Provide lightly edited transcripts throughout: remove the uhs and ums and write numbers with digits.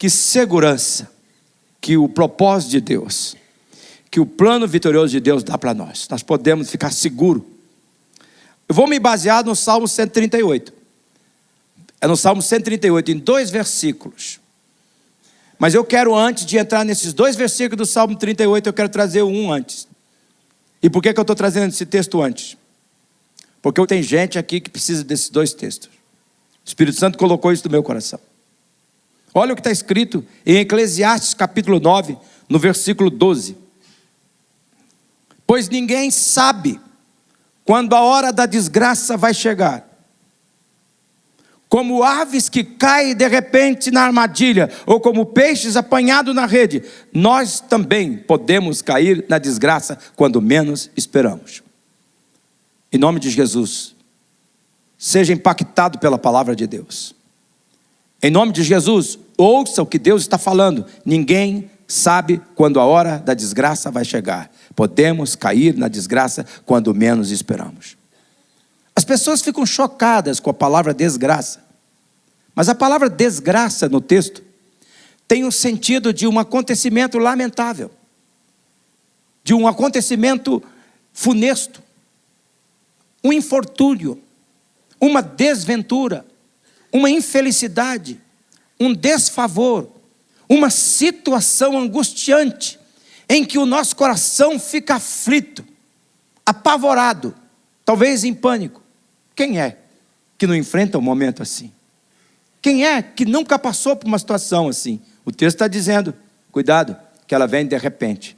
que segurança que o propósito de Deus, que o plano vitorioso de Deus dá para nós. Nós podemos ficar seguros. Eu vou me basear no Salmo 138. É no Salmo 138, em 2 versículos. Mas eu quero, antes de entrar nesses 2 versículos do Salmo 38, eu quero trazer um antes. E por que eu estou trazendo esse texto antes? Porque tem gente aqui que precisa desses 2 textos. O Espírito Santo colocou isso no meu coração. Olha o que está escrito em Eclesiastes capítulo 9, no versículo 12. Pois ninguém sabe quando a hora da desgraça vai chegar. Como aves que caem de repente na armadilha, ou como peixes apanhados na rede, nós também podemos cair na desgraça quando menos esperamos. Em nome de Jesus, seja impactado pela palavra de Deus. Em nome de Jesus, ouça o que Deus está falando. Ninguém sabe quando a hora da desgraça vai chegar. Podemos cair na desgraça quando menos esperamos. As pessoas ficam chocadas com a palavra desgraça. Mas a palavra desgraça no texto tem o sentido de um acontecimento lamentável, de um acontecimento funesto, um infortúnio, uma desventura, uma infelicidade, um desfavor, uma situação angustiante, em que o nosso coração fica aflito, apavorado, talvez em pânico. Quem é que não enfrenta um momento assim? Quem é que nunca passou por uma situação assim? O texto está dizendo, cuidado, que ela vem de repente.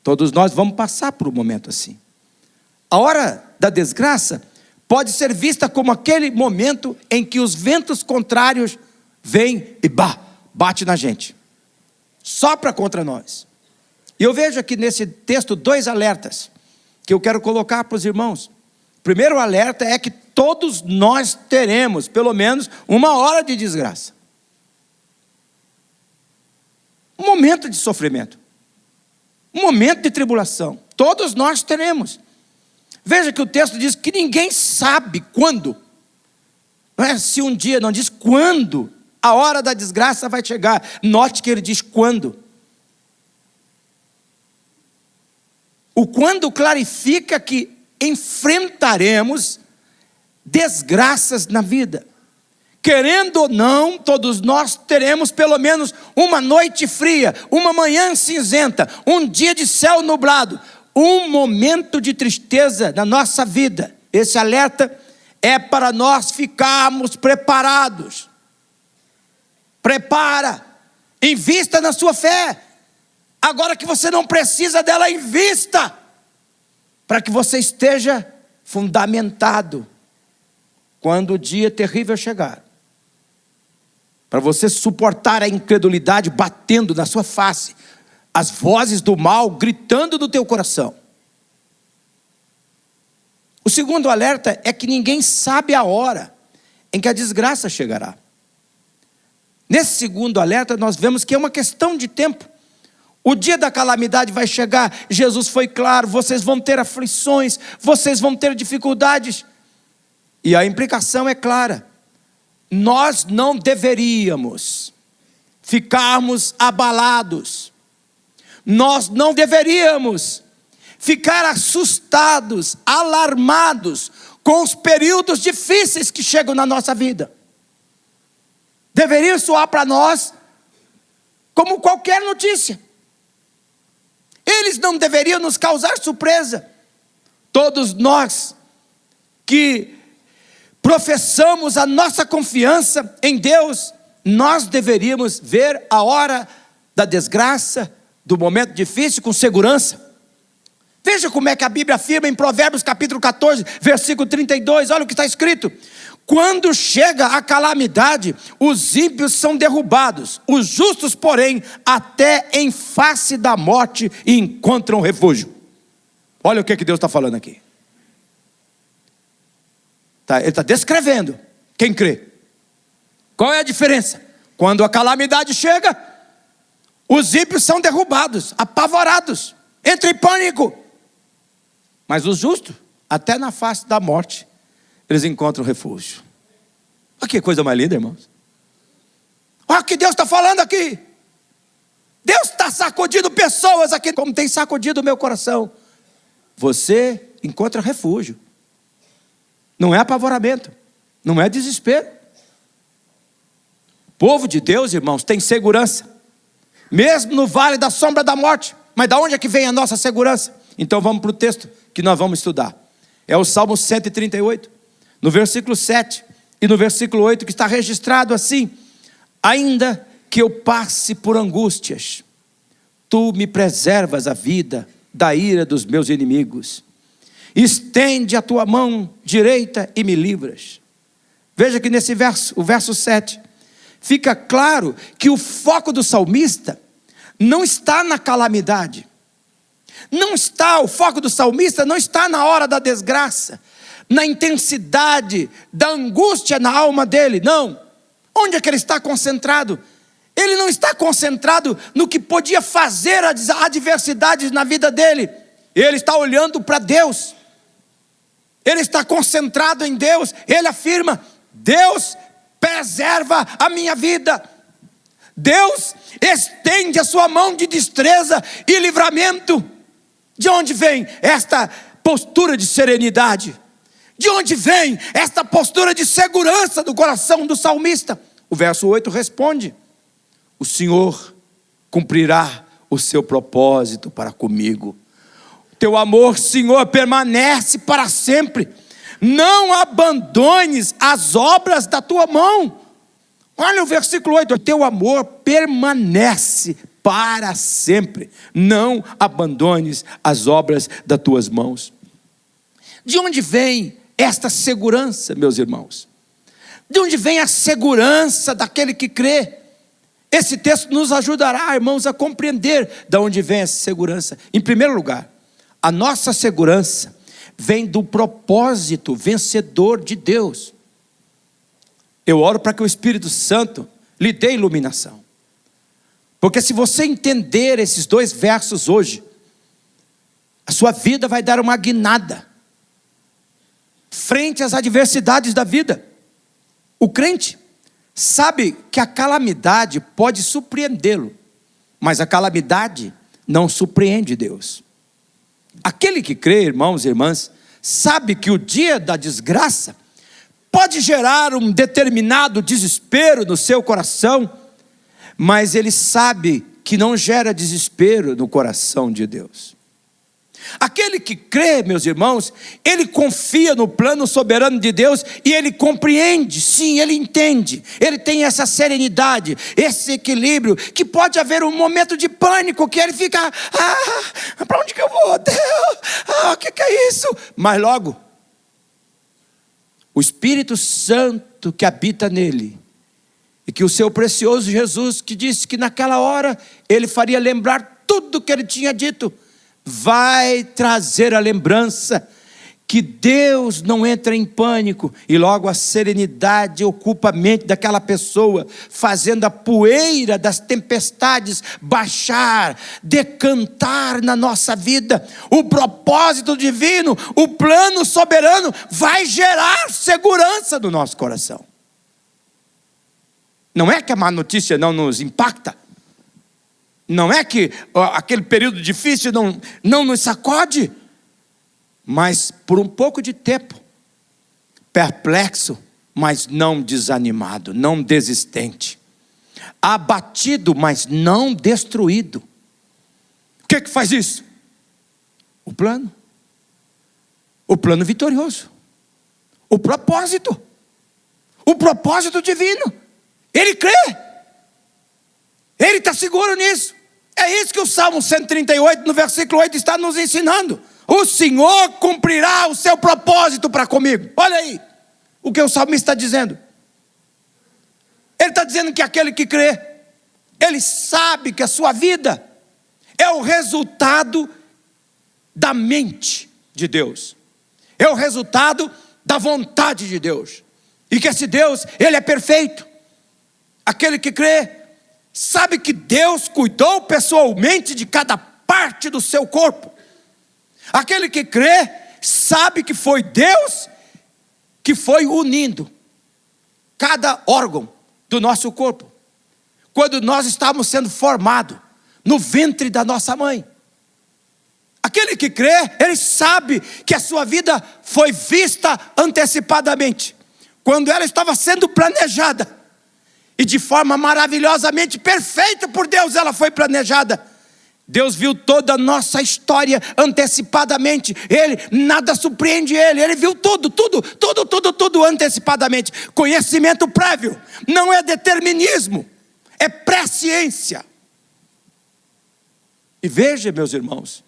Todos nós vamos passar por um momento assim. A hora da desgraça pode ser vista como aquele momento em que os ventos contrários vêm e bate na gente. Sopra contra nós. E eu vejo aqui nesse texto 2 alertas que eu quero colocar para os irmãos. O primeiro alerta é que todos nós teremos pelo menos uma hora de desgraça. Um momento de sofrimento. Um momento de tribulação. Todos nós teremos. Veja que o texto diz que ninguém sabe quando. Não é se um dia, não diz quando a hora da desgraça vai chegar. Note que ele diz quando. O quando clarifica que enfrentaremos desgraças na vida. Querendo ou não, todos nós teremos pelo menos uma noite fria, uma manhã cinzenta, um dia de céu nublado, um momento de tristeza na nossa vida. Esse alerta é para nós ficarmos preparados. Prepara, invista na sua fé. Agora que você não precisa dela, invista, para que você esteja fundamentado quando o dia terrível chegar. Para você suportar a incredulidade batendo na sua face, as vozes do mal gritando no teu coração. O segundo alerta é que ninguém sabe a hora em que a desgraça chegará. Nesse segundo alerta nós vemos que é uma questão de tempo. O dia da calamidade vai chegar. Jesus foi claro, vocês vão ter aflições, vocês vão ter dificuldades. E a implicação é clara. Nós não deveríamos ficarmos abalados. Nós não deveríamos ficar assustados, alarmados com os períodos difíceis que chegam na nossa vida. Deveria soar para nós como qualquer notícia. Eles não deveriam nos causar surpresa. Todos nós que professamos a nossa confiança em Deus, nós deveríamos ver a hora da desgraça, do momento difícil com segurança. Veja como é que a Bíblia afirma em Provérbios capítulo 14, versículo 32, olha o que está escrito. Quando chega a calamidade, os ímpios são derrubados, os justos, porém, até em face da morte encontram refúgio. Olha o que Deus está falando aqui. Ele está descrevendo quem crê. Qual é a diferença? Quando a calamidade chega, os ímpios são derrubados, apavorados, entram em pânico. Mas os justos, até na face da morte, eles encontram refúgio. Olha que coisa mais linda, irmãos. Olha o que Deus está falando aqui. Deus está sacudindo pessoas aqui, como tem sacudido o meu coração. Você encontra refúgio. Não é apavoramento, não é desespero. O povo de Deus, irmãos, tem segurança, mesmo no vale da sombra da morte. Mas de onde é que vem a nossa segurança? Então vamos para o texto que nós vamos estudar. É o Salmo 138, no versículo 7 e no versículo 8, que está registrado assim: ainda que eu passe por angústias, tu me preservas a vida da ira dos meus inimigos. Estende a tua mão direita e me livras. Veja que nesse verso, o verso 7, fica claro que o foco do salmista não está na calamidade. O foco do salmista não está na hora da desgraça, na intensidade da angústia na alma dele, não. Onde é que ele está concentrado? Ele não está concentrado no que podia fazer as adversidades na vida dele. Ele está olhando para Deus. Ele está concentrado em Deus. Ele afirma: Deus preserva a minha vida. Deus estende a sua mão de destreza e livramento. De onde vem esta postura de serenidade? De onde vem esta postura de segurança do coração do salmista? O verso 8 responde: o Senhor cumprirá o seu propósito para comigo. Teu amor, Senhor, permanece para sempre. Não abandones as obras da tua mão. Olha o versículo 8: teu amor permanece para sempre. Não abandones as obras das tuas mãos. De onde vem esta segurança, meus irmãos? De onde vem a segurança daquele que crê? Esse texto nos ajudará, irmãos, a compreender de onde vem essa segurança. Em primeiro lugar, a nossa segurança vem do propósito vencedor de Deus. Eu oro para que o Espírito Santo lhe dê iluminação. Porque se você entender esses dois versos hoje, a sua vida vai dar uma guinada frente às adversidades da vida. O crente sabe que a calamidade pode surpreendê-lo, mas a calamidade não surpreende Deus. Aquele que crê, irmãos e irmãs, sabe que o dia da desgraça pode gerar um determinado desespero no seu coração, mas ele sabe que não gera desespero no coração de Deus. Aquele que crê, meus irmãos, ele confia no plano soberano de Deus e ele compreende, sim, ele entende, ele tem essa serenidade, esse equilíbrio, que pode haver um momento de pânico, que ele fica: para onde que eu vou, Deus? O que é isso? Mas logo, o Espírito Santo que habita nele, e que o seu precioso Jesus, que disse que naquela hora ele faria lembrar tudo o que ele tinha dito, vai trazer a lembrança que Deus não entra em pânico, e logo a serenidade ocupa a mente daquela pessoa, fazendo a poeira das tempestades baixar, decantar na nossa vida. O propósito divino, o plano soberano vai gerar segurança no nosso coração. Não é que a má notícia não nos impacta, não é que aquele período difícil não nos sacode, mas por um pouco de tempo, perplexo, mas não desanimado, não desistente, abatido, mas não destruído. O que faz isso? O plano vitorioso, o propósito divino. Ele crê, ele está seguro nisso. É isso que o Salmo 138, no versículo 8, está nos ensinando. O Senhor cumprirá o seu propósito para comigo. Olha aí o que o salmista está dizendo. Ele está dizendo que aquele que crê, ele sabe que a sua vida é o resultado da mente de Deus, é o resultado da vontade de Deus, e que esse Deus, ele é perfeito. Aquele que crê sabe que Deus cuidou pessoalmente de cada parte do seu corpo. Aquele que crê sabe que foi Deus que foi unindo cada órgão do nosso corpo. quando nós estávamos sendo formados no ventre da nossa mãe. Aquele que crê, ele sabe que a sua vida foi vista antecipadamente, quando ela estava sendo planejada, e de forma maravilhosamente perfeita por Deus ela foi planejada. Deus viu toda a nossa história antecipadamente. Nada surpreende ele viu tudo antecipadamente. Conhecimento prévio, não é determinismo, é presciência. E veja, meus irmãos,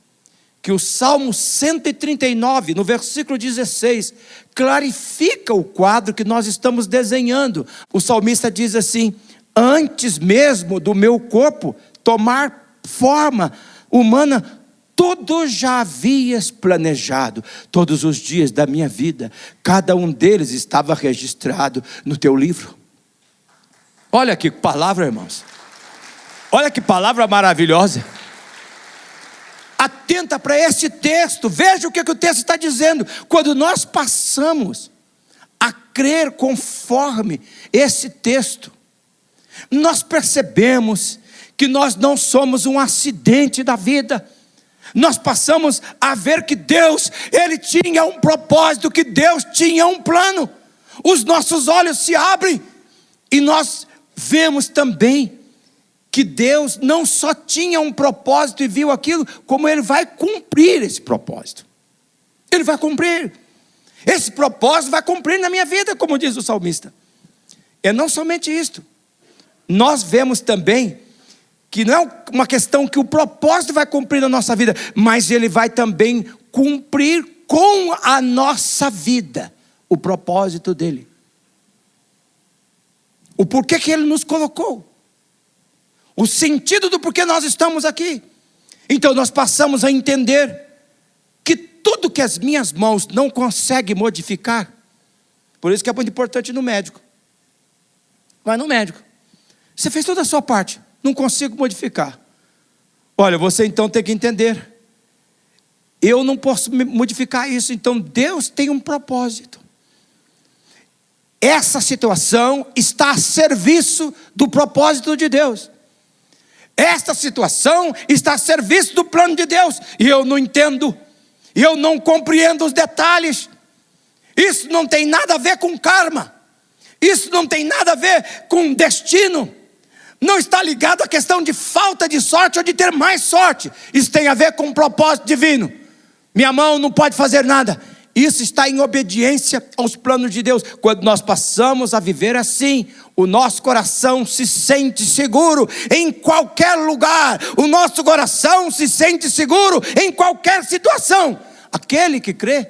que o Salmo 139, no versículo 16, clarifica o quadro que nós estamos desenhando. O salmista diz assim: antes mesmo do meu corpo tomar forma humana, tudo já havias planejado, todos os dias da minha vida, cada um deles estava registrado no teu livro. Olha que palavra, irmãos, olha que palavra maravilhosa. Atenta para esse texto, veja o que o texto está dizendo. Quando nós passamos a crer conforme esse texto, nós percebemos que nós não somos um acidente da vida. Nós passamos a ver que Deus, Ele tinha um propósito, que Deus tinha um plano. Os nossos olhos se abrem e nós vemos também que Deus não só tinha um propósito e viu aquilo, como Ele vai cumprir esse propósito. Ele vai cumprir. Esse propósito vai cumprir na minha vida, como diz o salmista. É não somente isto. Nós vemos também que não é uma questão que o propósito vai cumprir na nossa vida, mas Ele vai também cumprir com a nossa vida o propósito dEle. O porquê que Ele nos colocou. O sentido do porquê nós estamos aqui. Então nós passamos a entender que tudo que as minhas mãos não conseguem modificar, por isso que é muito importante ir no médico. Vai no médico. Você fez toda a sua parte, não consigo modificar. Olha, você então tem que entender, eu não posso modificar isso, então Deus tem um propósito. Essa situação está a serviço do propósito de Deus. Esta situação está a serviço do plano de Deus. E eu não entendo, eu não compreendo os detalhes. Isso não tem nada a ver com karma. Isso não tem nada a ver com destino. Não está ligado à questão de falta de sorte ou de ter mais sorte. Isso tem a ver com um propósito divino. Minha mão não pode fazer nada. Isso está em obediência aos planos de Deus. Quando nós passamos a viver assim, o nosso coração se sente seguro em qualquer lugar. O nosso coração se sente seguro em qualquer situação. Aquele que crê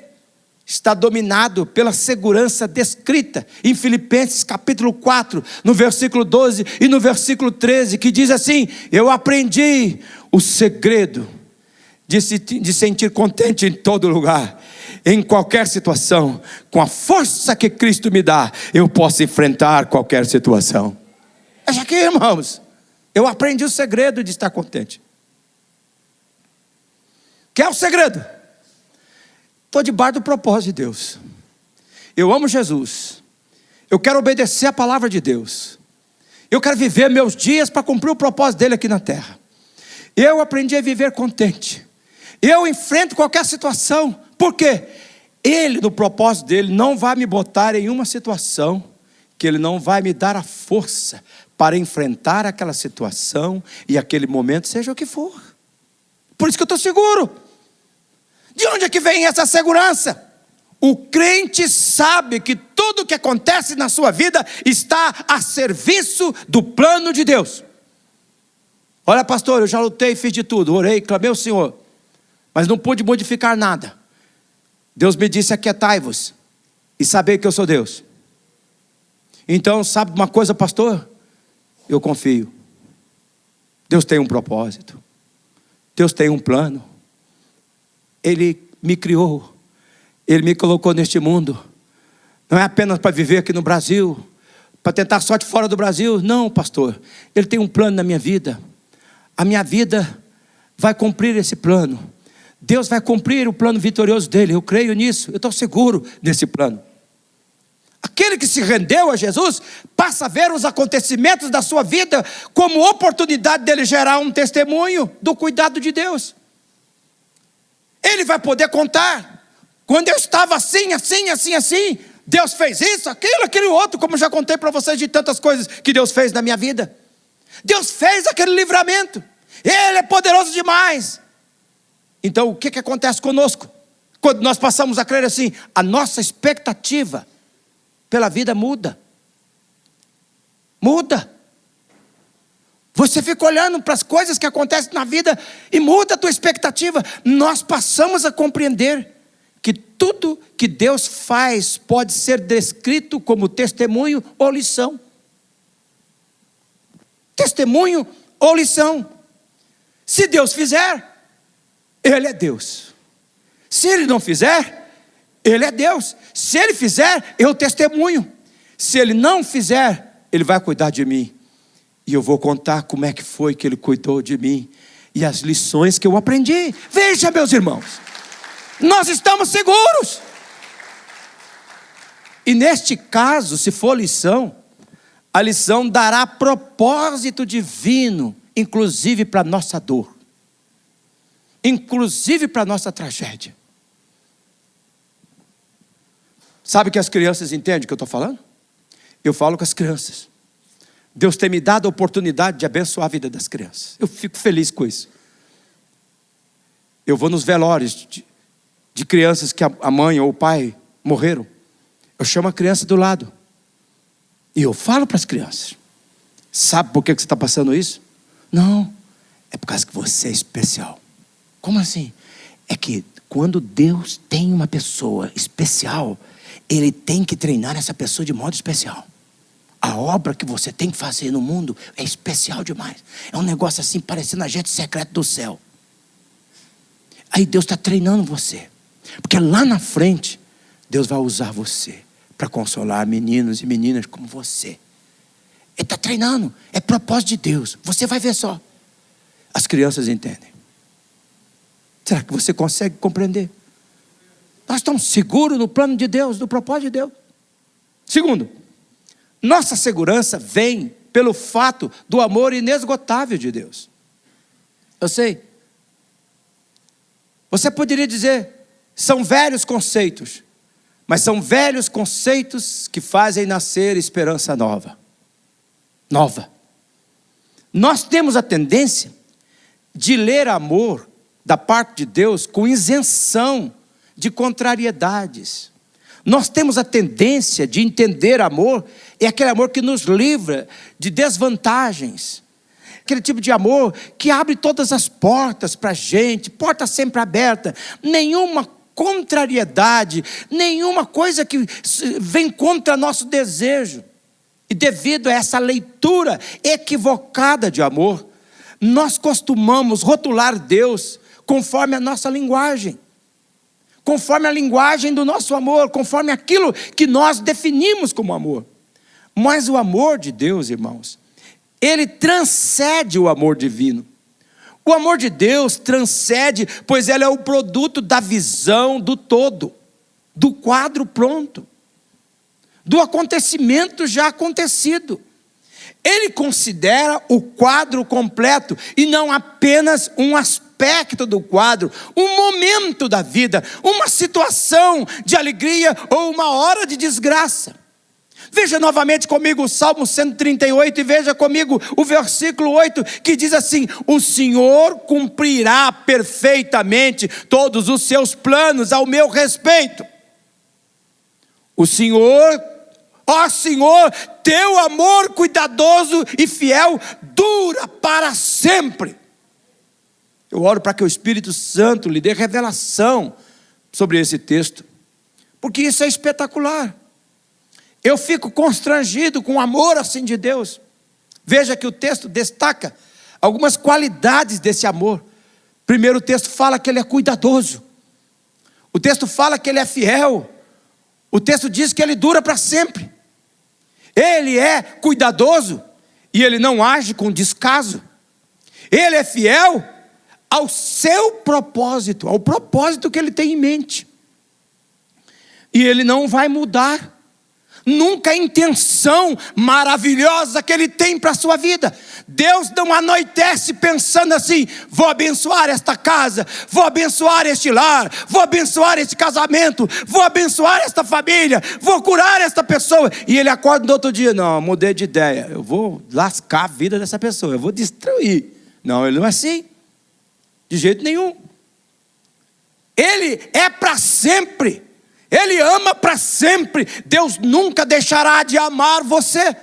está dominado pela segurança descrita em Filipenses capítulo 4, no versículo 12 e no versículo 13, que diz assim: eu aprendi o segredo de sentir contente em todo lugar. Em qualquer situação, com a força que Cristo me dá, eu posso enfrentar qualquer situação. Veja aqui, irmãos, eu aprendi o segredo de estar contente. Que é o segredo? Estou debaixo do propósito de Deus. Eu amo Jesus. Eu quero obedecer a palavra de Deus. Eu quero viver meus dias para cumprir o propósito dele aqui na terra. Eu aprendi a viver contente. Eu enfrento qualquer situação. Por quê? Ele, no propósito dele, não vai me botar em uma situação que ele não vai me dar a força para enfrentar aquela situação e aquele momento, seja o que for. Por isso que eu estou seguro. De onde é que vem essa segurança? O crente sabe que tudo que acontece na sua vida está a serviço do plano de Deus. Olha, pastor, eu já lutei, fiz de tudo, orei, clamei ao Senhor, mas não pude modificar nada. Deus me disse: aquietai-vos e saber que eu sou Deus. Então, sabe uma coisa, pastor? Eu confio. Deus tem um propósito. Deus tem um plano. Ele me criou. Ele me colocou neste mundo. Não é apenas para viver aqui no Brasil, para tentar sorte fora do Brasil. Não, pastor. Ele tem um plano na minha vida. A minha vida vai cumprir esse plano. Deus vai cumprir o plano vitorioso dele. Eu creio nisso. Eu estou seguro nesse plano. Aquele que se rendeu a Jesus passa a ver os acontecimentos da sua vida como oportunidade dele gerar um testemunho do cuidado de Deus. Ele vai poder contar: quando eu estava assim, Deus fez isso, aquilo, aquele outro, como já contei para vocês de tantas coisas que Deus fez na minha vida. Deus fez aquele livramento, Ele é poderoso demais. Então o que acontece conosco? Quando nós passamos a crer assim, a nossa expectativa pela vida muda. Você fica olhando para as coisas que acontecem na vida e muda a tua expectativa. Nós passamos a compreender que tudo que Deus faz pode ser descrito como testemunho ou lição. Testemunho ou lição. Se Deus fizer, Ele é Deus. Se Ele não fizer, Ele é Deus. Se Ele fizer, eu testemunho. Se Ele não fizer, Ele vai cuidar de mim. E eu vou contar como é que foi que Ele cuidou de mim e as lições que eu aprendi. Veja, meus irmãos, nós estamos seguros. E neste caso, se for lição, a lição dará propósito divino, inclusive para a nossa dor, inclusive para a nossa tragédia. Sabe que as crianças entendem o que eu estou falando? Eu falo com as crianças. Deus tem me dado a oportunidade de abençoar a vida das crianças. Eu fico feliz com isso. Eu vou nos velórios de crianças que a mãe ou o pai morreram. Eu chamo a criança do lado e eu falo para as crianças: sabe por que você está passando isso? Não, é por causa que você é especial. Como assim? É que quando Deus tem uma pessoa especial, Ele tem que treinar essa pessoa de modo especial. A obra que você tem que fazer no mundo é especial demais. É um negócio assim, parecendo agente secreto do céu. Aí Deus está treinando você, porque lá na frente Deus vai usar você para consolar meninos e meninas como você. Ele está treinando, é propósito de Deus. Você vai ver só. As crianças entendem. Será que você consegue compreender? Nós estamos seguros no plano de Deus, no propósito de Deus. Segundo, nossa segurança vem pelo fato do amor inesgotável de Deus. Eu sei. Você poderia dizer, são velhos conceitos, mas são velhos conceitos que fazem nascer esperança nova. Nós temos a tendência de ler amor da parte de Deus com isenção de contrariedades. Nós temos a tendência de entender amor, é aquele amor que nos livra de desvantagens. Aquele tipo de amor que abre todas as portas para a gente, porta sempre aberta, nenhuma contrariedade, nenhuma coisa que vem contra nosso desejo. E devido a essa leitura equivocada de amor, nós costumamos rotular Deus conforme a nossa linguagem, conforme a linguagem do nosso amor, conforme aquilo que nós definimos como amor. Mas o amor de Deus, irmãos, ele transcende o amor divino. O amor de Deus transcende, pois ele é o produto da visão do todo, do quadro pronto, do acontecimento já acontecido. Ele considera o quadro completo e não apenas um aspecto do quadro, um momento da vida, uma situação de alegria ou uma hora de desgraça. Veja novamente comigo o Salmo 138 e veja comigo o versículo 8 que diz assim: o Senhor cumprirá perfeitamente todos os seus planos ao meu respeito. O Senhor, ó Senhor, teu amor cuidadoso e fiel dura para sempre. Eu oro para que o Espírito Santo lhe dê revelação sobre esse texto, porque isso é espetacular. Eu fico constrangido com o amor assim de Deus. Veja que o texto destaca algumas qualidades desse amor. Primeiro, o texto fala que ele é cuidadoso. O texto fala que ele é fiel. O texto diz que ele dura para sempre. Ele é cuidadoso e ele não age com descaso. Ele é fiel ao seu propósito, ao propósito que ele tem em mente. E ele não vai mudar. nunca a intenção maravilhosa que Ele tem para a sua vida. Deus não anoitece pensando assim: vou abençoar esta casa, vou abençoar este lar, vou abençoar este casamento, vou abençoar esta família, vou curar esta pessoa. E Ele acorda no outro dia: não, mudei de ideia, eu vou lascar a vida dessa pessoa, eu vou destruir. Não, Ele não é assim, de jeito nenhum. Ele é para sempre. Ele ama para sempre. Deus nunca deixará de amar você.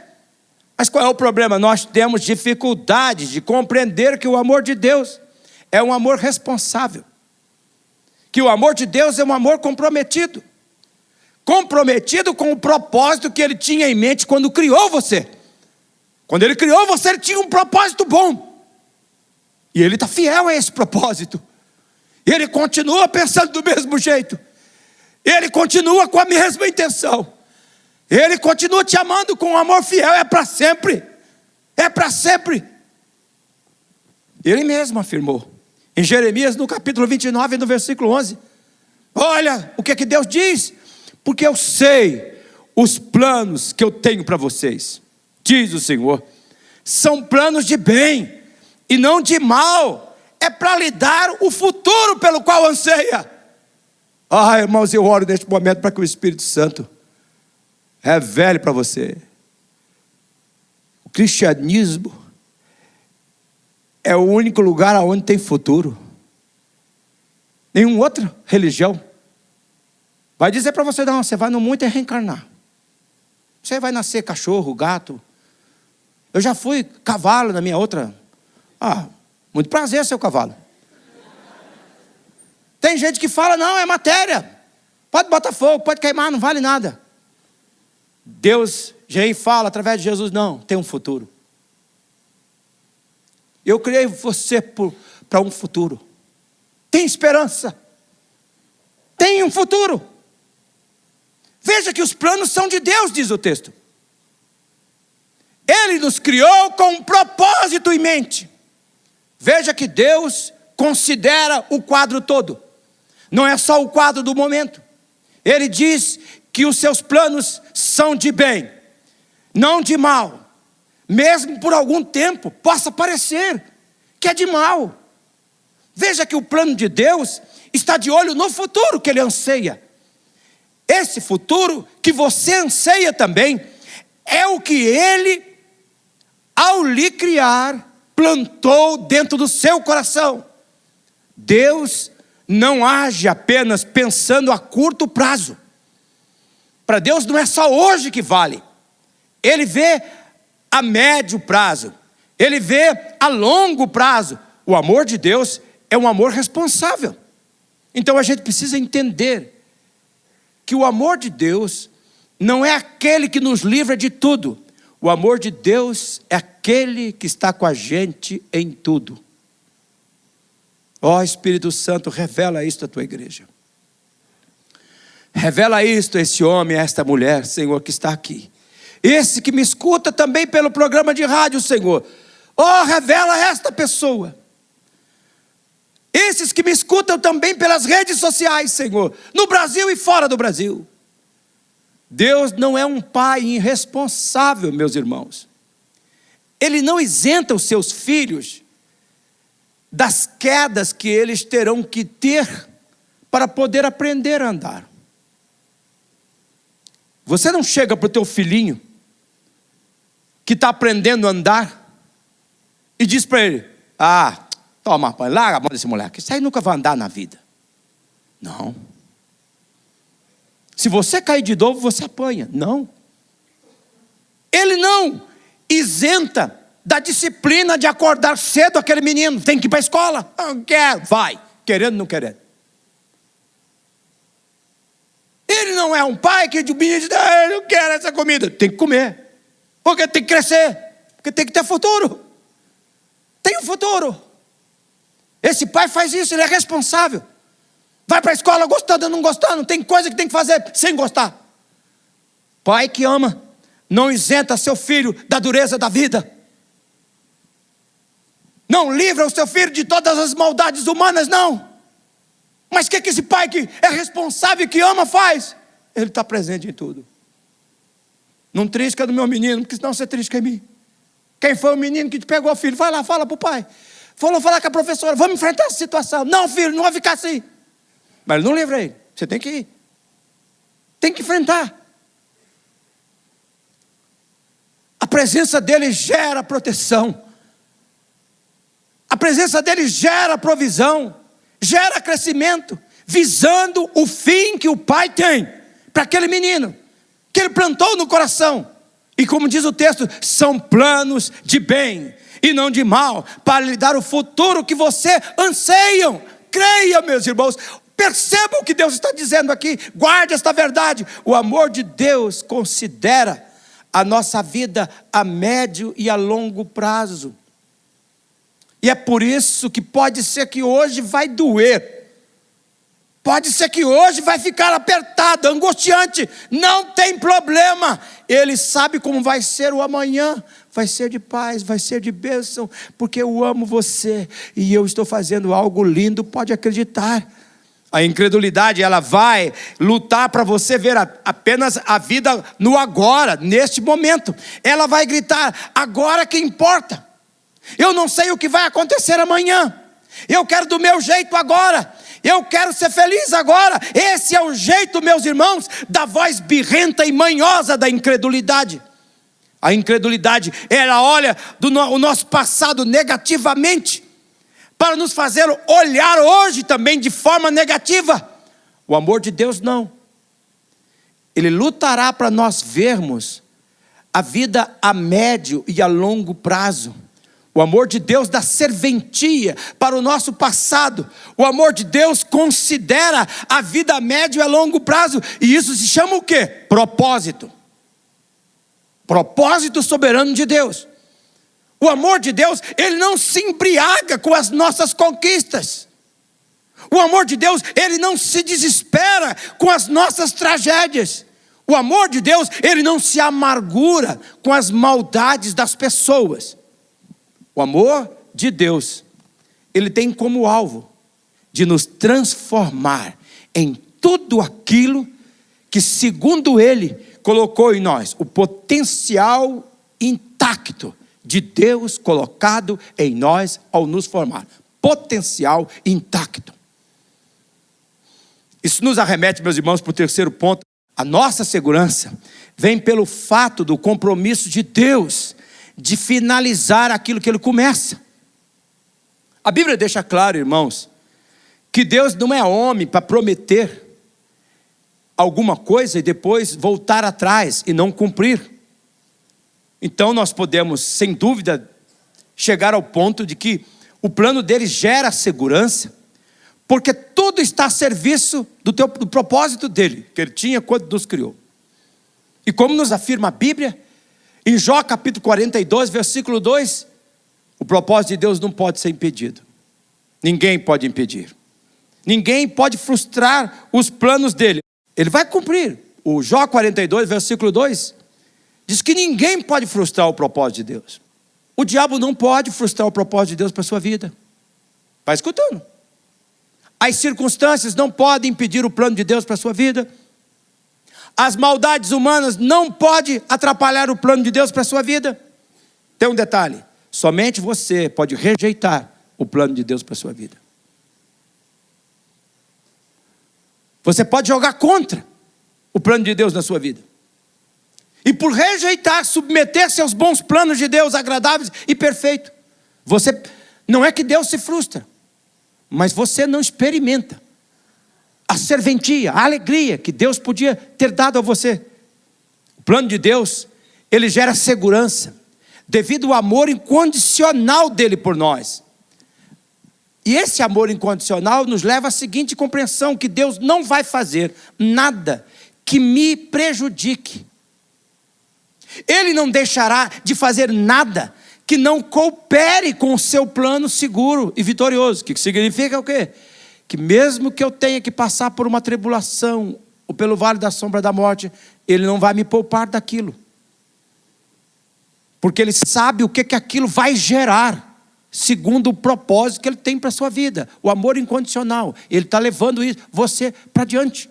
Mas qual é o problema? Nós temos dificuldade de compreender que o amor de Deus é um amor responsável. Que o amor de Deus é um amor comprometido. Comprometido com o propósito que Ele tinha em mente quando criou você. Quando Ele criou você, Ele tinha um propósito bom. E Ele está fiel a esse propósito. E Ele continua pensando do mesmo jeito. Ele continua com a mesma intenção. Ele continua te amando com um amor fiel. É para sempre. É para sempre. Ele mesmo afirmou. Em Jeremias, no capítulo 29, no versículo 11. Olha o que Deus diz. Porque eu sei os planos que eu tenho para vocês. Diz o Senhor. São planos de bem e não de mal. É para lhe dar o futuro pelo qual anseia. Irmãos, eu oro neste momento para que o Espírito Santo revele para você. O cristianismo é o único lugar onde tem futuro. Nenhuma outra religião vai dizer para você: não, você vai no mundo e reencarnar. Você vai nascer cachorro, gato. Eu já fui cavalo na minha outra. Muito prazer, seu cavalo. Tem gente que fala: não, é matéria. Pode botar fogo, pode queimar, não vale nada. Deus já fala através de Jesus: não, tem um futuro. Eu criei você para um futuro. Tem esperança. Tem um futuro. Veja que os planos são de Deus, diz o texto. Ele nos criou com um propósito em mente. Veja que Deus considera o quadro todo. Não é só o quadro do momento. Ele diz que os seus planos são de bem, não de mal. Mesmo por algum tempo possa parecer que é de mal. Veja que o plano de Deus está de olho no futuro que Ele anseia. Esse futuro que você anseia também é o que Ele, ao lhe criar, plantou dentro do seu coração. Deus não age apenas pensando a curto prazo. Para Deus não é só hoje que vale. Ele vê a médio prazo. Ele vê a longo prazo. O amor de Deus é um amor responsável. Então a gente precisa entender que o amor de Deus não é aquele que nos livra de tudo. O amor de Deus é aquele que está com a gente em tudo. Espírito Santo, revela isto à tua igreja. Revela isto a esse homem, a esta mulher, Senhor, que está aqui. Esse que me escuta também pelo programa de rádio, Senhor. Revela esta pessoa. Esses que me escutam também pelas redes sociais, Senhor, no Brasil e fora do Brasil. Deus não é um pai irresponsável, meus irmãos. Ele não isenta os seus filhos das quedas que eles terão que ter para poder aprender a andar. Você não chega para o teu filhinho que está aprendendo a andar e diz para ele: toma, pai, larga a mão desse moleque, isso aí nunca vai andar na vida. Não. Se você cair de novo, você apanha. Não. Ele não isenta da disciplina de acordar cedo aquele menino. Tem que ir para a escola. Não quer, vai. Querendo, não querendo. Ele não é um pai que o menino diz: eu não quero essa comida. Tem que comer. Porque tem que crescer. Porque tem que ter futuro. Tem um futuro. Esse pai faz isso, ele é responsável. Vai para a escola gostando ou não gostando. Tem coisa que tem que fazer sem gostar. Pai que ama não isenta seu filho da dureza da vida. Não livra o seu filho de todas as maldades humanas, não. Mas o que esse pai que é responsável e que ama faz? Ele está presente em tudo. Não trisca no meu menino, porque senão você trisca em mim. Quem foi o menino que te pegou, filho? Vai lá, fala para o pai. Falou falar com a professora, vamos enfrentar essa situação. Não, filho, não vai ficar assim. Mas ele não livra ele. Você tem que ir. Tem que enfrentar. A presença dele gera proteção. A presença dele gera provisão. Gera crescimento. Visando o fim que o pai tem para aquele menino. Que ele plantou no coração. E como diz o texto, são planos de bem e não de mal, para lhe dar o futuro que você anseiam. Creia, meus irmãos. Perceba o que Deus está dizendo aqui. Guarde esta verdade. O amor de Deus considera a nossa vida a médio e a longo prazo. E é por isso que pode ser que hoje vai doer. Pode ser que hoje vai ficar apertado, angustiante. Não tem problema. Ele sabe como vai ser o amanhã. Vai ser de paz, vai ser de bênção. Porque eu amo você. E eu estou fazendo algo lindo, pode acreditar. A incredulidade, ela vai lutar para você ver apenas a vida no agora, neste momento. Ela vai gritar, agora que importa. Eu não sei o que vai acontecer amanhã. Eu quero do meu jeito agora. Eu quero ser feliz agora. Esse é o jeito, meus irmãos, da voz birrenta e manhosa da incredulidade. A incredulidade, ela olha o nosso passado negativamente, para nos fazer olhar hoje também de forma negativa. O amor de Deus não. Ele lutará para nós vermos a vida a médio e a longo prazo. O amor de Deus dá serventia para o nosso passado. O amor de Deus considera a vida a médio e a longo prazo. E isso se chama o quê? Propósito. Propósito soberano de Deus. O amor de Deus, ele não se embriaga com as nossas conquistas. O amor de Deus, ele não se desespera com as nossas tragédias. O amor de Deus, ele não se amargura com as maldades das pessoas. O amor de Deus, ele tem como alvo de nos transformar em tudo aquilo que, segundo ele, colocou em nós, o potencial intacto de Deus colocado em nós ao nos formar. Potencial intacto. Isso nos arremete, meus irmãos, para o terceiro ponto. A nossa segurança vem pelo fato do compromisso de Deus de finalizar aquilo que ele começa. A Bíblia deixa claro, irmãos, que Deus não é homem para prometer alguma coisa e depois voltar atrás e não cumprir. Então nós podemos, sem dúvida, chegar ao ponto de que o plano dele gera segurança, porque tudo está a serviço do propósito dele, que ele tinha quando nos criou. E como nos afirma a Bíblia, em Jó capítulo 42, versículo 2, o propósito de Deus não pode ser impedido. Ninguém pode impedir. Ninguém pode frustrar os planos dele. Ele vai cumprir. O Jó 42, versículo 2, diz que ninguém pode frustrar o propósito de Deus. O diabo não pode frustrar o propósito de Deus para a sua vida. Vai escutando. As circunstâncias não podem impedir o plano de Deus para a sua vida. As maldades humanas não podem atrapalhar o plano de Deus para a sua vida. Tem um detalhe: somente você pode rejeitar o plano de Deus para a sua vida. Você pode jogar contra o plano de Deus na sua vida. E por rejeitar, submeter-se aos bons planos de Deus, agradáveis e perfeitos, você, não é que Deus se frustra, mas você não experimenta a serventia, a alegria que Deus podia ter dado a você. O plano de Deus, ele gera segurança, devido ao amor incondicional dele por nós. E esse amor incondicional nos leva à seguinte compreensão: que Deus não vai fazer nada que me prejudique. Ele não deixará de fazer nada que não coopere com o seu plano seguro e vitorioso. O que significa o quê? Que mesmo que eu tenha que passar por uma tribulação ou pelo vale da sombra da morte, ele não vai me poupar daquilo. Porque ele sabe o que aquilo vai gerar, segundo o propósito que ele tem para a sua vida. O amor incondicional. Ele está levando você para diante.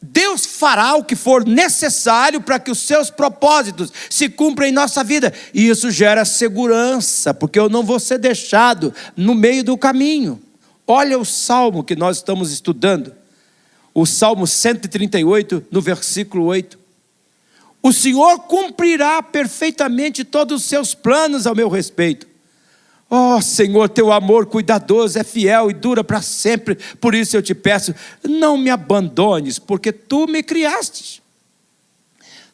Deus fará o que for necessário para que os seus propósitos se cumpram em nossa vida. E isso gera segurança, porque eu não vou ser deixado no meio do caminho. Olha o salmo que nós estamos estudando. O Salmo 138, no versículo 8. O Senhor cumprirá perfeitamente todos os seus planos ao meu respeito. Oh Senhor, teu amor cuidadoso é fiel e dura para sempre. Por isso eu te peço, não me abandones, porque tu me criastes.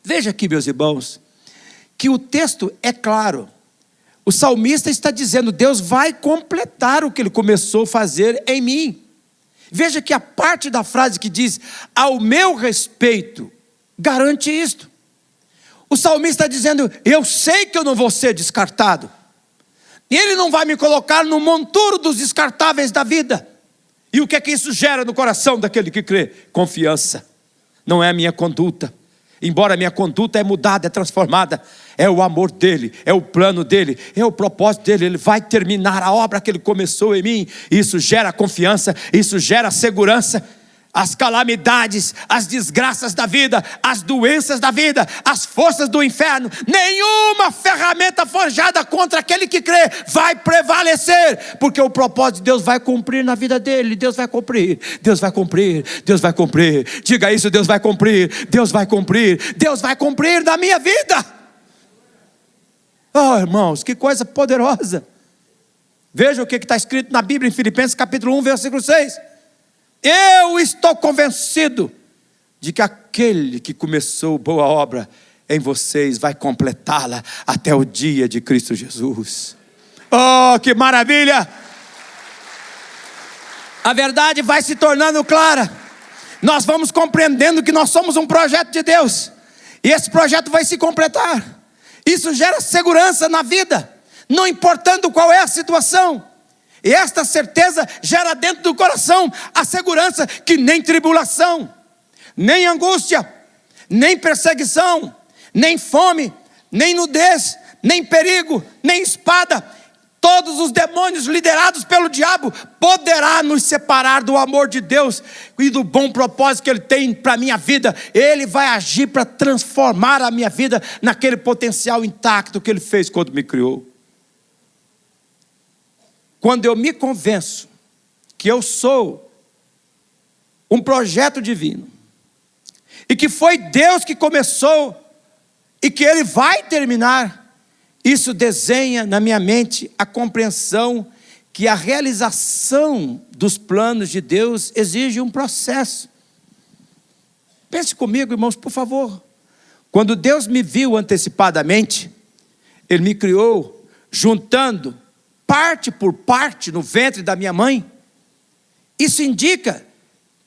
Veja aqui, meus irmãos, que o texto é claro. O salmista está dizendo, Deus vai completar o que Ele começou a fazer em mim. Veja que a parte da frase que diz, ao meu respeito, garante isto. O salmista está dizendo, eu sei que eu não vou ser descartado. E Ele não vai me colocar no monturo dos descartáveis da vida. E o que é que isso gera no coração daquele que crê? Confiança. Não é a minha conduta. Embora a minha conduta é mudada, é transformada. É o amor dEle, é o plano dEle, é o propósito dEle. Ele vai terminar a obra que Ele começou em mim. Isso gera confiança, isso gera segurança. As calamidades, as desgraças da vida, as doenças da vida, as forças do inferno, nenhuma ferramenta forjada contra aquele que crê vai prevalecer, porque o propósito de Deus vai cumprir na vida dele. Deus vai cumprir, Deus vai cumprir, Deus vai cumprir. Diga isso, Deus vai cumprir, Deus vai cumprir, Deus vai cumprir na minha vida. Oh irmãos, que coisa poderosa. Veja o que está escrito na Bíblia em Filipenses capítulo 1, versículo 6. Eu estou convencido de que aquele que começou boa obra em vocês vai completá-la até o dia de Cristo Jesus. Oh, que maravilha! A verdade vai se tornando clara. Nós vamos compreendendo que nós somos um projeto de Deus. E esse projeto vai se completar. Isso gera segurança na vida, não importando qual é a situação. E esta certeza gera dentro do coração a segurança que nem tribulação, nem angústia, nem perseguição, nem fome, nem nudez, nem perigo, nem espada, todos os demônios liderados pelo diabo poderá nos separar do amor de Deus e do bom propósito que Ele tem para a minha vida. Ele vai agir para transformar a minha vida naquele potencial intacto que Ele fez quando me criou. Quando eu me convenço que eu sou um projeto divino, e que foi Deus que começou, e que Ele vai terminar, isso desenha na minha mente a compreensão que a realização dos planos de Deus exige um processo. Pense comigo, irmãos, por favor. Quando Deus me viu antecipadamente, Ele me criou juntando parte por parte no ventre da minha mãe. Isso indica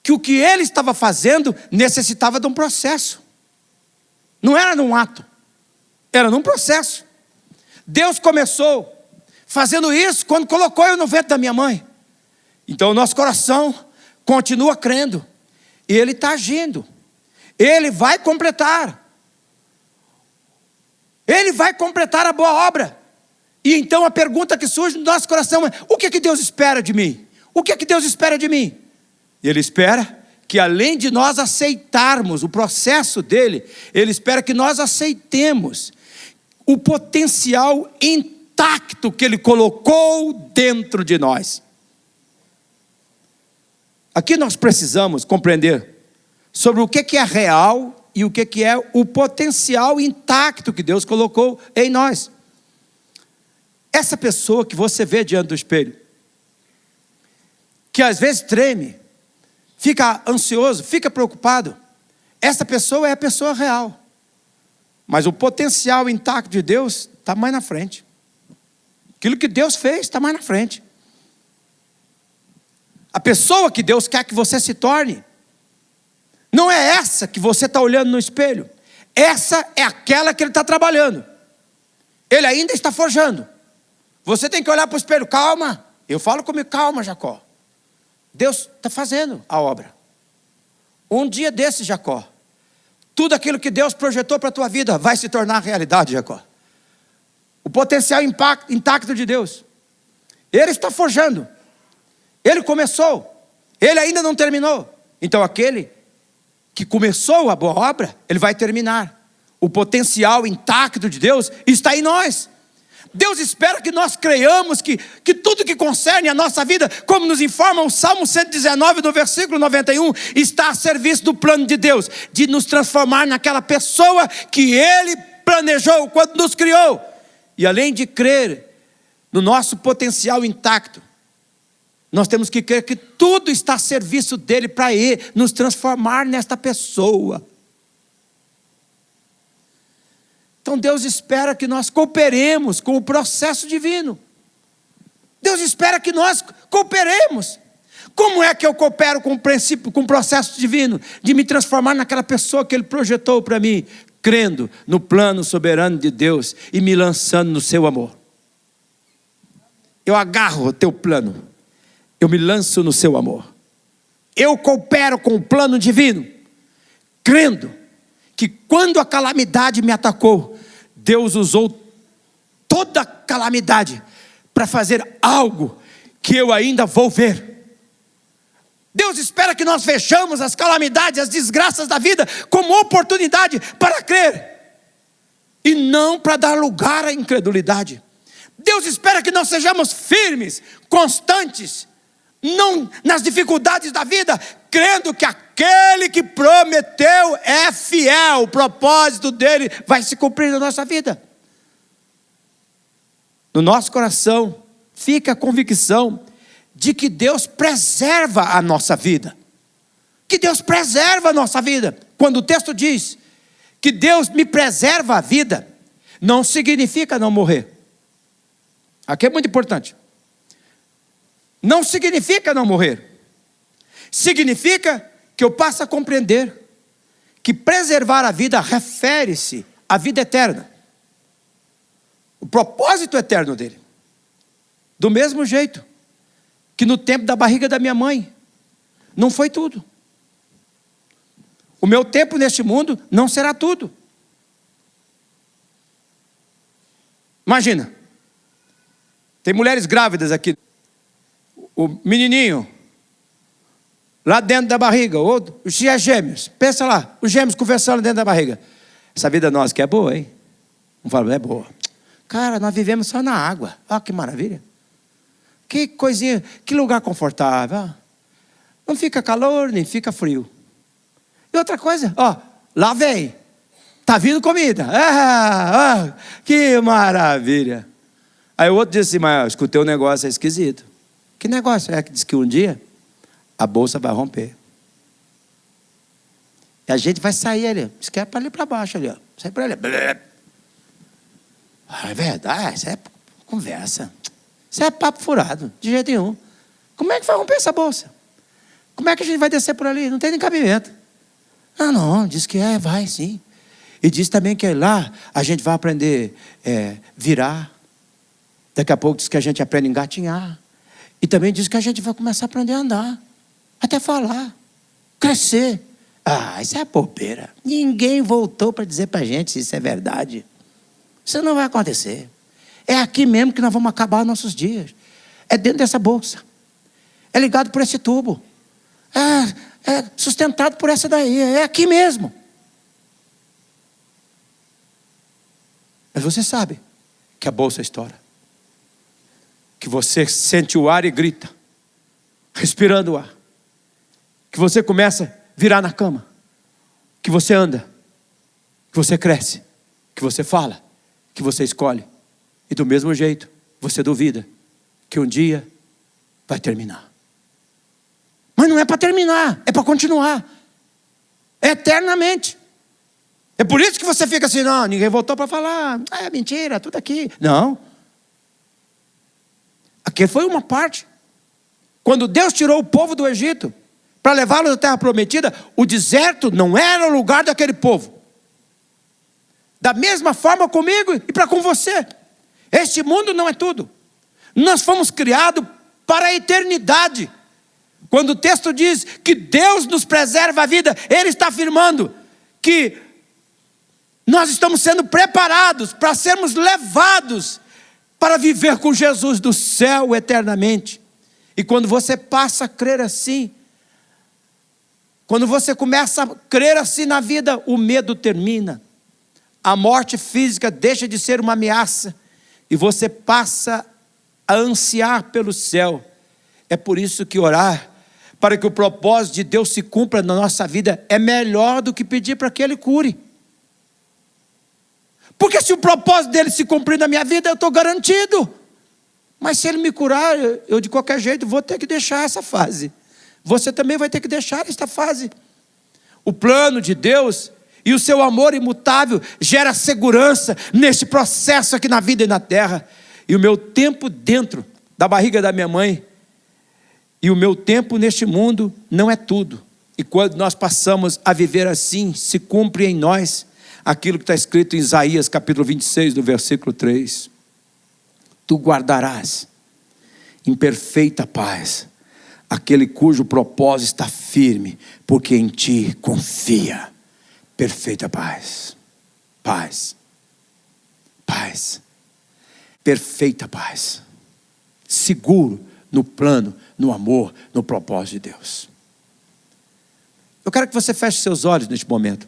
que o que Ele estava fazendo necessitava de um processo. Não era num ato, era num processo. Deus começou fazendo isso quando colocou eu no ventre da minha mãe. Então o nosso coração continua crendo, e Ele está agindo. Ele vai completar. Ele vai completar a boa obra. E então a pergunta que surge no nosso coração é: o que é que Deus espera de mim? O que é que Deus espera de mim? Ele espera que, além de nós aceitarmos o processo dele, Ele espera que nós aceitemos o potencial intacto que Ele colocou dentro de nós. Aqui nós precisamos compreender sobre o que é real e o que é o potencial intacto que Deus colocou em nós. Essa pessoa que você vê diante do espelho, que às vezes treme, fica ansioso, fica preocupado, essa pessoa é a pessoa real. Mas o potencial intacto de Deus está mais na frente. Aquilo que Deus fez está mais na frente. A pessoa que Deus quer que você se torne, não é essa que você está olhando no espelho. Essa é aquela que Ele está trabalhando. Ele ainda está forjando. Você tem que olhar para o espelho, calma. Eu falo comigo, calma, Jacó. Deus está fazendo a obra. Um dia desse, Jacó, tudo aquilo que Deus projetou para a tua vida vai se tornar realidade, Jacó. O potencial intacto de Deus. Ele está forjando. Ele começou. Ele ainda não terminou. Então aquele que começou a boa obra, Ele vai terminar. O potencial intacto de Deus está em nós. Deus espera que nós creiamos que tudo que concerne a nossa vida, como nos informa o Salmo 119, no versículo 91, está a serviço do plano de Deus, de nos transformar naquela pessoa que Ele planejou quando nos criou. E além de crer no nosso potencial intacto, nós temos que crer que tudo está a serviço dEle para Ele nos transformar nesta pessoa. Então Deus espera que nós cooperemos com o processo divino. Deus espera que nós cooperemos. Como é que eu coopero com o princípio, com o processo divino? De me transformar naquela pessoa que Ele projetou para mim, crendo no plano soberano de Deus e me lançando no seu amor. Eu agarro o teu plano, eu me lanço no seu amor. Eu coopero com o plano divino, crendo que quando a calamidade me atacou, Deus usou toda a calamidade para fazer algo que eu ainda vou ver. Deus espera que nós vejamos as calamidades, as desgraças da vida como oportunidade para crer e não para dar lugar à incredulidade. Deus espera que nós sejamos firmes, constantes, não nas dificuldades da vida, crendo que aquele que prometeu é fiel, o propósito dele vai se cumprir na nossa vida. No nosso coração fica a convicção de que Deus preserva a nossa vida. Que Deus preserva a nossa vida. Quando o texto diz que Deus me preserva a vida, não significa não morrer. Aqui é muito importante. Não significa não morrer. Significa que eu passo a compreender que preservar a vida refere-se à vida eterna. O propósito eterno dele. Do mesmo jeito que no tempo da barriga da minha mãe, não foi tudo. O meu tempo neste mundo não será tudo. Imagina, tem mulheres grávidas aqui. O menininho, lá dentro da barriga, ou os gêmeos, pensa lá, os gêmeos conversando dentro da barriga. Essa vida nossa que é boa, hein? Não fala, é boa. Cara, nós vivemos só na água. Olha que maravilha. Que coisinha, que lugar confortável. Não fica calor, nem fica frio. E outra coisa, ó, lá vem. Tá vindo comida. Que maravilha. Aí o outro disse assim, mas eu escutei um negócio esquisito. Que negócio é que diz que um dia a bolsa vai romper. E a gente vai sair ali, diz que é para ali para baixo ali, ó. Sai para ali. É verdade, isso é conversa. Isso é papo furado, de jeito nenhum. Como é que vai romper essa bolsa? Como é que a gente vai descer por ali? Não tem nem cabimento. Ah, não, diz que vai sim. E diz também que lá a gente vai aprender virar. Daqui a pouco diz que a gente aprende a engatinhar. E também diz que a gente vai começar a aprender a andar. Até falar. Crescer. Ah, isso é bobeira. Ninguém voltou para dizer para a gente se isso é verdade. Isso não vai acontecer. É aqui mesmo que nós vamos acabar nossos dias. É dentro dessa bolsa. É ligado por esse tubo. É sustentado por essa daí. É aqui mesmo. Mas você sabe que a bolsa estoura. Que você sente o ar e grita, respirando o ar. Que você começa a virar na cama. Que você anda. Que você cresce. Que você fala. Que você escolhe. E do mesmo jeito, você duvida que um dia vai terminar. Mas não é para terminar, é para continuar. É eternamente. É por isso que você fica assim, não, ninguém voltou para falar. É mentira, tudo aqui. Não. Aqui foi uma parte. Quando Deus tirou o povo do Egito para levá-los à terra prometida, o deserto não era o lugar daquele povo. Da mesma forma comigo e para com você. Este mundo não é tudo. Nós fomos criados para a eternidade. Quando o texto diz que Deus nos preserva a vida, Ele está afirmando que nós estamos sendo preparados para sermos levados para viver com Jesus do céu eternamente. E quando você passa a crer assim, Quando você começa a crer assim na vida, o medo termina. A morte física deixa de ser uma ameaça e você passa a ansiar pelo céu. É por isso que orar para que o propósito de Deus se cumpra na nossa vida é melhor do que pedir para que Ele cure. Porque se o propósito dele se cumprir na minha vida, eu estou garantido. Mas se Ele me curar, eu de qualquer jeito vou ter que deixar essa fase. Você também vai ter que deixar esta fase. O plano de Deus e o seu amor imutável gera segurança neste processo aqui na vida e na terra. E o meu tempo dentro da barriga da minha mãe e o meu tempo neste mundo não é tudo. E quando nós passamos a viver assim, se cumpre em nós aquilo que está escrito em Isaías capítulo 26, no versículo 3. Tu guardarás em perfeita paz aquele cujo propósito está firme, porque em ti confia. Perfeita paz. Paz. Paz. Perfeita paz. Seguro no plano, no amor, no propósito de Deus. Eu quero que você feche seus olhos neste momento.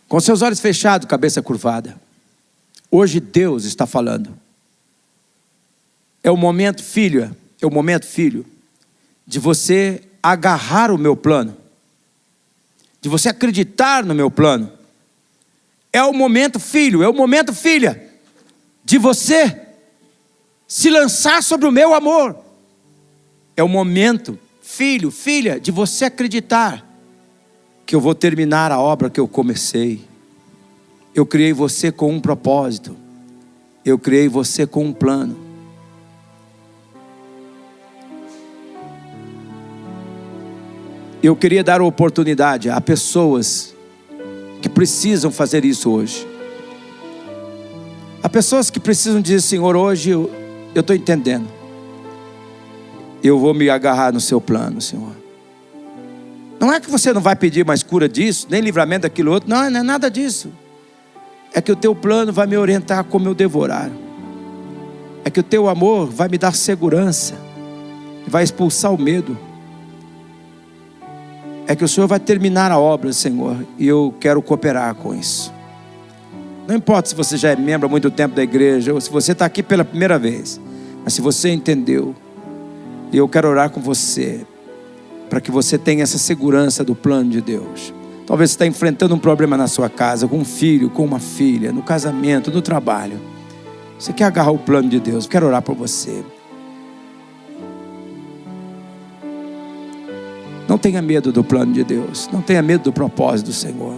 Com seus olhos fechados, cabeça curvada. Hoje Deus está falando. É o momento, filha, é o momento, filho, de você agarrar o meu plano. De você acreditar no meu plano. É o momento, filho, é o momento, filha, de você se lançar sobre o meu amor. É o momento, filho, filha, de você acreditar que eu vou terminar a obra que eu comecei. Eu criei você com um propósito. Eu criei você com um plano. Eu queria dar oportunidade a pessoas que precisam fazer isso hoje. Há pessoas que precisam dizer: Senhor, hoje eu estou entendendo. Eu vou me agarrar no seu plano, Senhor. Não é que você não vai pedir mais cura disso, nem livramento daquilo outro. Não, não é nada disso. É que o teu plano vai me orientar como eu devorar. É que o teu amor vai me dar segurança. Vai expulsar o medo. É que o Senhor vai terminar a obra, Senhor. E eu quero cooperar com isso. Não importa se você já é membro há muito tempo da igreja, ou se você está aqui pela primeira vez. Mas se você entendeu, eu quero orar com você, para que você tenha essa segurança do plano de Deus. Talvez você está enfrentando um problema na sua casa, com um filho, com uma filha, no casamento, no trabalho. Você quer agarrar o plano de Deus? Eu quero orar por você. Não tenha medo do plano de Deus. Não tenha medo do propósito do Senhor.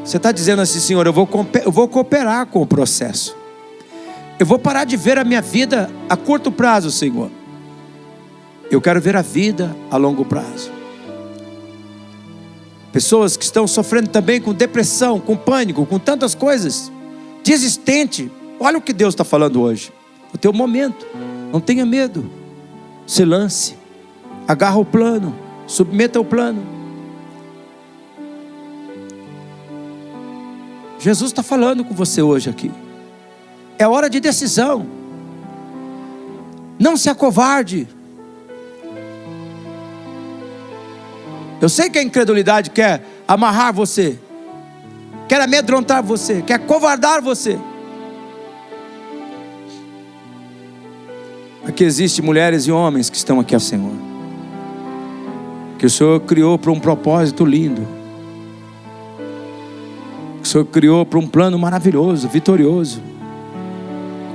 Você está dizendo assim: Senhor, eu vou cooperar com o processo. Eu vou parar de ver a minha vida a curto prazo, Senhor. Eu quero ver a vida a longo prazo. Pessoas que estão sofrendo também com depressão, com pânico, com tantas coisas. Desistente. Olha o que Deus está falando hoje. O teu momento. Não tenha medo. Se lance. Agarra o plano. Submeta o plano. Jesus está falando com você hoje aqui. É hora de decisão. Não se acovarde. Eu sei que a incredulidade quer amarrar você, quer amedrontar você, quer covardar você. Aqui existem mulheres e homens que estão aqui, Senhor, que o Senhor criou para um propósito lindo, que o Senhor criou para um plano maravilhoso, vitorioso,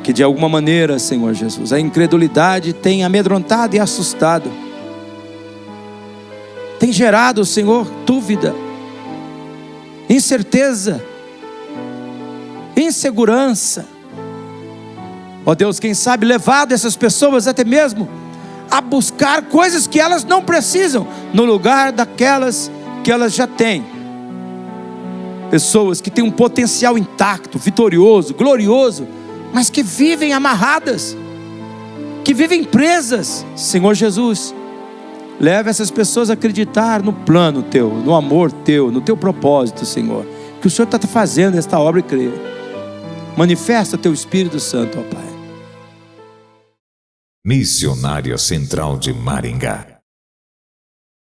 que de alguma maneira, Senhor Jesus, a incredulidade tem amedrontado e assustado, tem gerado, Senhor, dúvida, incerteza, insegurança. Ó Deus, quem sabe levado essas pessoas até mesmo a buscar coisas que elas não precisam, no lugar daquelas que elas já têm. Pessoas que têm um potencial intacto, vitorioso, glorioso, mas que vivem amarradas, que vivem presas. Senhor Jesus, leva essas pessoas a acreditar no plano teu, no amor teu, no teu propósito, Senhor. Que o Senhor está fazendo esta obra e crer. Manifesta teu Espírito Santo, ó Pai. Missionária Central de Maringá.